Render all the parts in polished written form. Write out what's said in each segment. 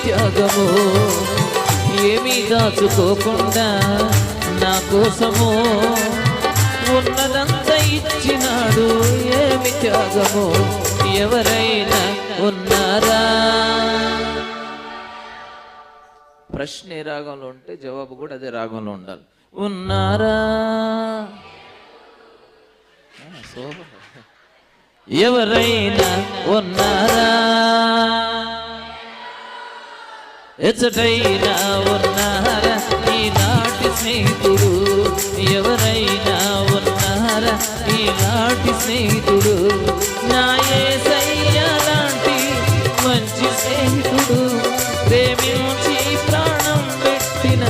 త్యాగము, ఏమీ దాచుకోకుండా నా కోసము ఉన్నదంతా ఇచ్చినాడు. ఏమి త్యాగము, ఎవరైనా ఉన్నారా? ప్రశ్న ఏ రాగంలో ఉంటే జవాబు కూడా అదే రాగంలో ఉండాలి. ఉన్నారా? ఎవరైనా ఉన్నారా? ఎచ్చటైనా ఉన్నారా ఈనాటి స్నేహితుడు? ఎవరైనా ఉన్నారా ఈనాటి స్నేహితుడు? నా యేసయ్య లాంటి మంచి స్నేహితుడు, ప్రేమించి ప్రాణం పెట్టిన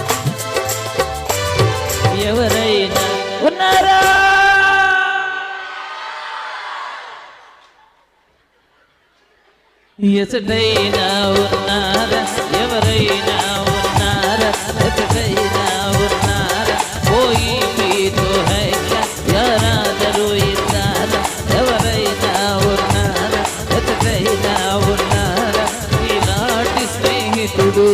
ఎవరైనా ఉన్నారా? ఎచ్చటైనా ఉన్నారా? ఎవరైనా ఉన్నారా? ఎచ్చటైనా ఉన్నారా? కోయి మీతో హై క్యా, యారాదరు ఇన్నారా? ఎవరైనా ఉన్నారా? ఎచ్చటైనా ఉన్నారా ఈనాటి స్నేహితుడు?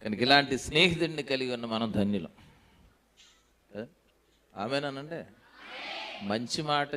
కనుక ఇలాంటి స్నేహితుడిని కలిగి ఉన్న మనం ధన్యులం. ఆమెనంటే మంచి మాట